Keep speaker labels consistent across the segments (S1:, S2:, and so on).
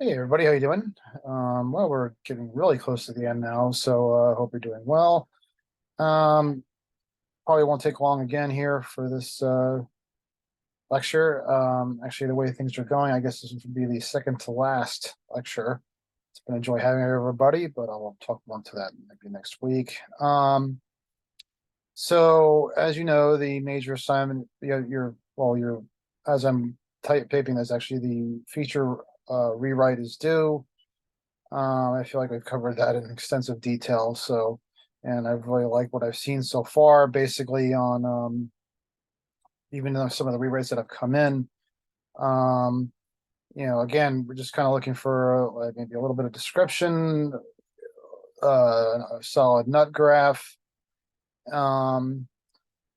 S1: Hey everybody, how you doing? Well, we're getting really close to the end now, so hope you're doing well. Um, Probably won't take long again here for this lecture. Actually, the way things are going, I guess this would be the second to last lecture. It's been a joy having everybody, but I'll talk more to that maybe next week. So as you know, the major assignment, your as I'm typing this, actually the feature rewrite is due. I feel like we've covered that in extensive detail. So, and I really like what I've seen so far, basically on even though some of the rewrites that have come in. Um, again, we're just kind of looking for like maybe a little bit of description, a solid nut graph, um,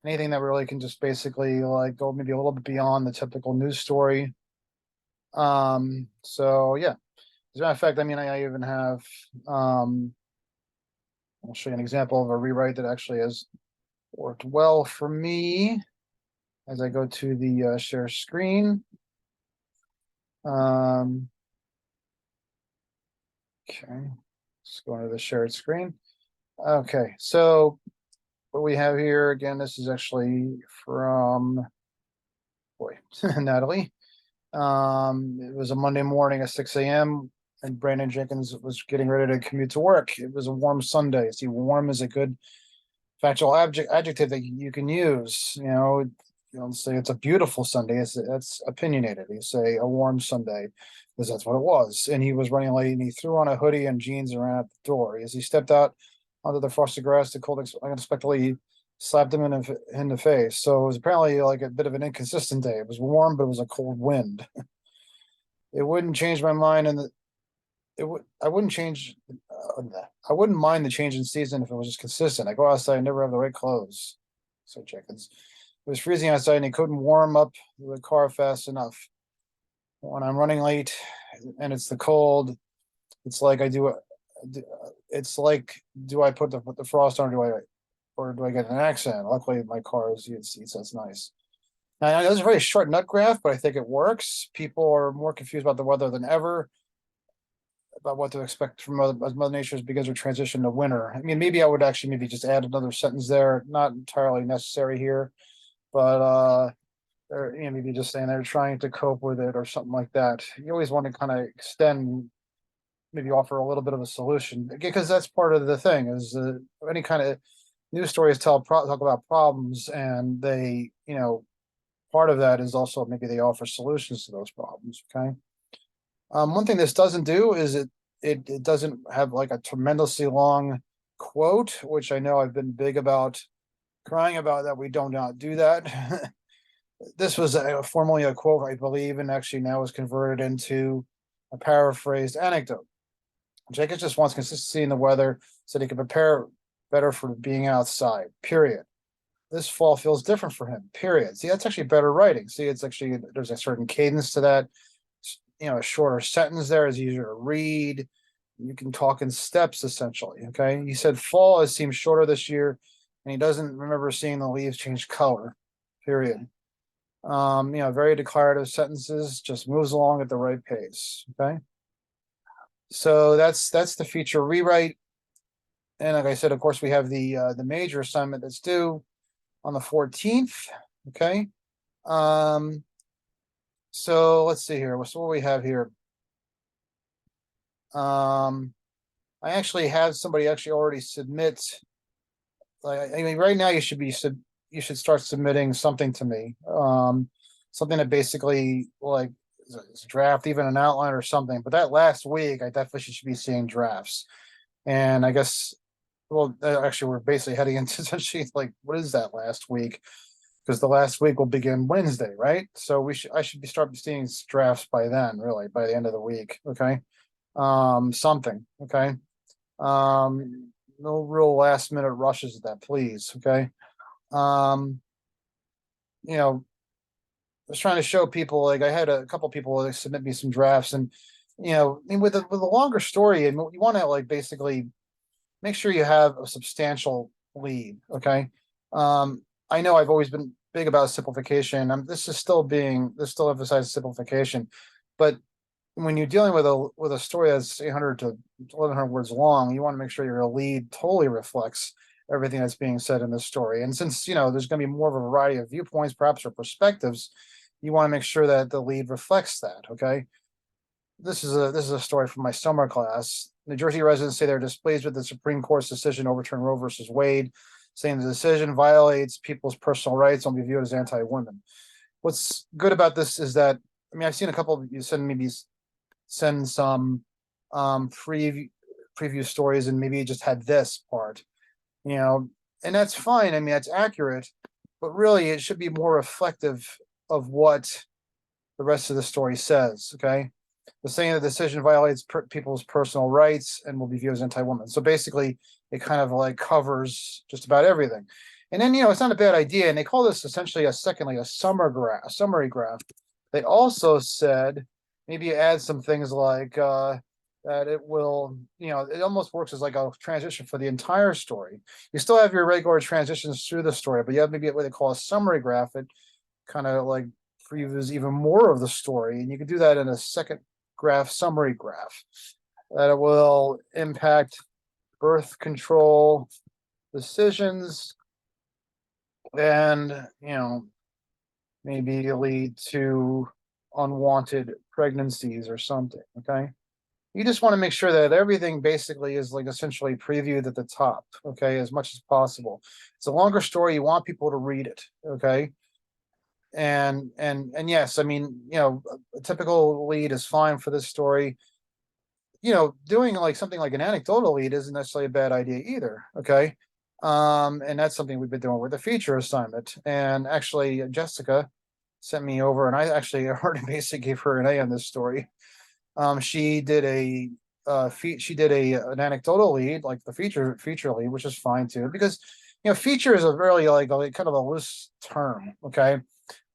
S1: anything that really can just basically like go maybe a little bit beyond the typical news story. So yeah, as a matter of fact, I mean, I even have I'll show you an example of a rewrite that actually has worked well for me as I go to the share screen. Um, okay, let's go into the shared screen. Okay, so what we have here again, this is actually from boy Natalie. It was a Monday morning at 6 a.m. and Brandon Jenkins was getting ready to commute to work. It was a warm Sunday. See, warm is a good factual adjective that you can use. You don't say it's a beautiful Sunday. That's opinionated. You say a warm Sunday because that's what it was. And he was running late and he threw on a hoodie and jeans and ran out the door. As he stepped out onto the frosted grass, the cold unexpectedly slapped him in the face. So it was apparently like a bit of an inconsistent day. It was warm, but it was a cold wind. It wouldn't change my mind, and it would. I wouldn't change. I wouldn't mind the change in season if it was just consistent. I go outside, and never have the right clothes. So Jenkins. It was freezing outside, and he couldn't warm up the car fast enough. When I'm running late, and it's the cold, it's like I do. It's like, do I put the frost on, or do I get an accent? Luckily, my car is heated seats. So that's nice. Now, that's a very short nut graph, but I think it works. People are more confused about the weather than ever, about what to expect from Mother Nature begins her transition to winter. I mean, maybe I would actually maybe just add another sentence there, not entirely necessary here, but or maybe just saying they're trying to cope with it or something like that. You always want to kind of extend, maybe offer a little bit of a solution because that's part of the thing is any kind of news stories talk about problems, and they, part of that is also maybe they offer solutions to those problems. Okay. One thing this doesn't do is it doesn't have like a tremendously long quote, which I know I've been big about crying about that we do not do that. This was formerly a quote, I believe, and actually now is converted into a paraphrased anecdote. Jenkins just wants consistency in the weather so he can prepare better for being outside. Period. This fall feels different for him. Period. See, that's actually better writing. See, it's actually there's a certain cadence to that. A shorter sentence there is easier to read. You can talk in steps essentially. Okay. He said fall has seemed shorter this year, and he doesn't remember seeing the leaves change color. Period. Very declarative sentences, just moves along at the right pace. Okay. So that's the feature rewrite. And like I said, of course, we have the major assignment that's due on the 14th. Okay. Um, so let's see here. So what we have here. Um, I actually have somebody actually already submit. Like, I mean, right now you should start submitting something to me. Something that basically like is a draft, even an outline or something. But that last week, I definitely should be seeing drafts. And I guess, well, actually, we're basically heading into essentially like what is that last week? Because the last week will begin Wednesday, right? So I should be start seeing drafts by then, really, by the end of the week. Okay. Something. Okay. No real last minute rushes at that, please. Okay. Um, you know, I was trying to show people, like I had a couple people like, submit me some drafts, and I mean, with a longer story, and you want to like basically make sure you have a substantial lead. Okay. I know I've always been big about simplification. This still emphasizes simplification, but when you're dealing with a story that's 800 to 1100 words long, you want to make sure your lead totally reflects everything that's being said in the story. And since there's going to be more of a variety of viewpoints, perhaps, or perspectives, you want to make sure that the lead reflects that. Okay. This is a story from my summer class. New Jersey residents say they're displeased with the Supreme Court's decision to overturn Roe versus Wade, saying the decision violates people's personal rights and will be viewed as anti-women. What's good about this is that, I mean, I've seen a couple of you send some preview stories, and maybe it just had this part, and that's fine. I mean, that's accurate, but really it should be more reflective of what the rest of the story says. Okay. The saying the decision violates people's personal rights and will be viewed as anti-woman. So basically, it kind of like covers just about everything. And then it's not a bad idea. And they call this essentially a summary graph. They also said maybe add some things like that it will, it almost works as like a transition for the entire story. You still have your regular transitions through the story, but you have maybe what they call a summary graph. It kind of like previews even more of the story, and you can do that in a second summary graph, that it will impact birth control decisions and maybe lead to unwanted pregnancies or something. Okay, you just want to make sure that everything basically is like essentially previewed at the top, okay, as much as possible. It's a longer story, you want people to read it. Okay, and yes, I mean, a typical lead is fine for this story. Doing like something like an anecdotal lead isn't necessarily a bad idea either. Okay. And that's something we've been doing with the feature assignment. And actually, Jessica sent me over, and I actually already basically gave her an A on this story. She did an anecdotal lead, like the feature lead, which is fine too, because feature is a really like kind of a loose term. Okay.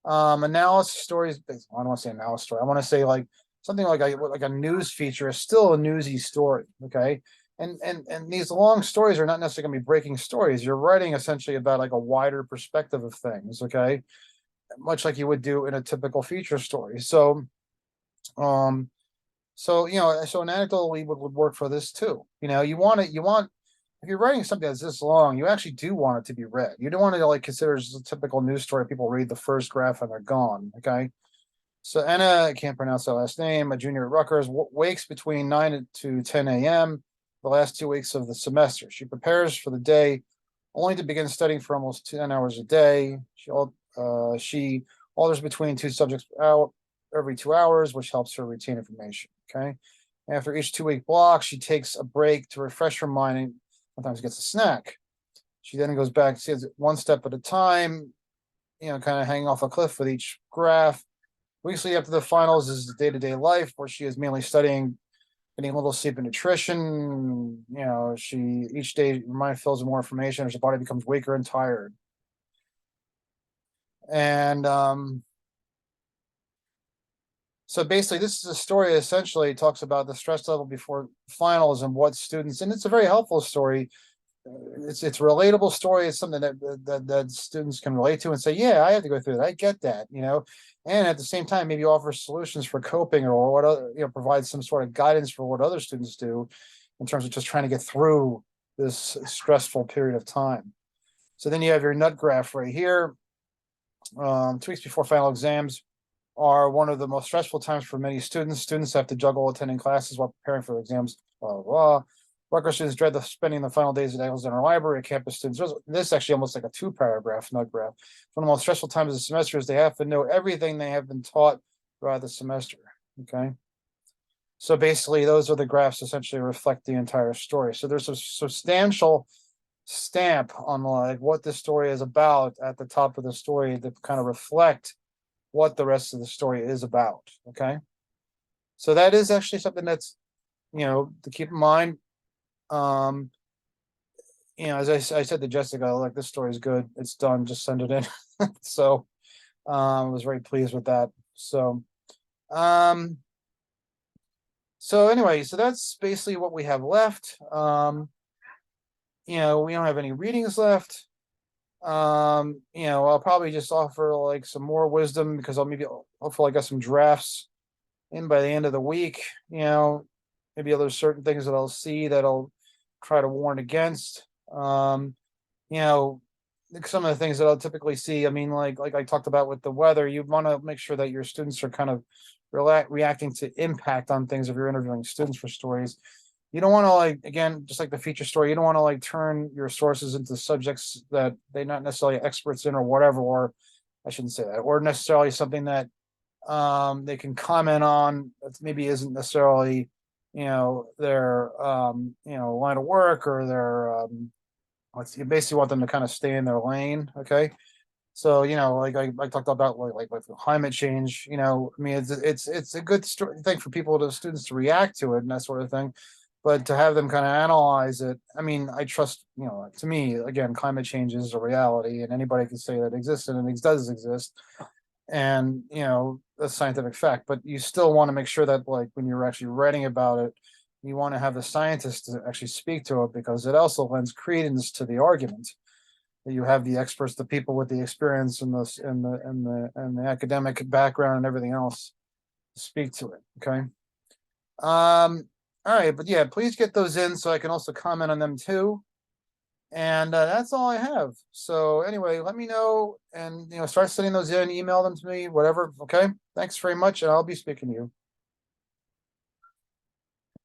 S1: Analysis stories, I don't want to say analysis story, I want to say like something like a news feature is still a newsy story. Okay. And these long stories are not necessarily going to be breaking stories. You're writing essentially about like a wider perspective of things. Okay, much like you would do in a typical feature story. Um so an anecdotal lead would work for this too. You want if you're writing something that's this long, you actually do want it to be read. You don't want to like consider it as a typical news story. People read the first graph and they're gone. Okay. So Anna, I can't pronounce her last name, a junior at Rutgers, wakes between 9 to 10 a.m. the last 2 weeks of the semester. She prepares for the day only to begin studying for almost 10 hours a day. She alters between two subjects out every 2 hours, which helps her retain information. Okay. After each 2 week block, she takes a break to refresh her mind and sometimes gets a snack. She then goes back, sees it one step at a time, kind of hanging off a cliff with each graph. Weekly after the finals is the day-to-day life where she is mainly studying, getting a little sleep and nutrition. She each day mind fills with more information as her body becomes weaker and tired. And so basically, this is a story essentially talks about the stress level before finals and what students, and it's a very helpful story. It's a relatable story. It's something that students can relate to and say, yeah, I have to go through that. I get that, and at the same time, maybe offer solutions for coping, or what other, provide some sort of guidance for what other students do in terms of just trying to get through this stressful period of time. So then you have your nut graph right here. 2 weeks before final exams are one of the most stressful times for many students. Students have to juggle attending classes while preparing for exams, blah, blah, blah. Rutgers students dread spending the final days at Alexander Library. Campus students, this is actually almost like a 2-paragraph nut graph. One of the most stressful times of the semester is they have to know everything they have been taught throughout the semester. Okay. So basically, those are the graphs essentially reflect the entire story. So there's a substantial stamp on like what the story is about at the top of the story that kind of reflect what the rest of the story is about. Okay. So that is actually something that's, to keep in mind. As I said to Jessica, like, this story is good. It's done. Just send it in. So I was very pleased with that. So anyway, so that's basically what we have left. We don't have any readings left. I'll probably just offer like some more wisdom because hopefully I got some drafts in by the end of the week, maybe there's certain things that I'll see that I'll try to warn against. You know, like some of the things that I'll typically see, I mean, like I talked about with the weather, you want to make sure that your students are kind of reacting to impact on things if you're interviewing students for stories. You don't want to, like, again, just like the feature story, you don't want to like turn your sources into subjects that they're not necessarily experts in or whatever, or I shouldn't say that, or necessarily something that they can comment on that maybe isn't necessarily their line of work or their you basically want them to kind of stay in their lane. Okay, so like I talked about like climate change. I mean it's a good thing for people to students to react to it and that sort of thing, but to have them kind of analyze it, I mean, I trust, to me, again, climate change is a reality and anybody can say that it exists and it does exist, and a scientific fact, but you still want to make sure that like when you're actually writing about it, you want to have the scientists to actually speak to it because it also lends credence to the argument that you have the experts, the people with the experience and the academic background and everything else to speak to it. Okay. All right, but yeah, please get those in so I can also comment on them too. And that's all I have. So anyway, let me know and start sending those in, email them to me, whatever. Okay. Thanks very much, and I'll be speaking to you.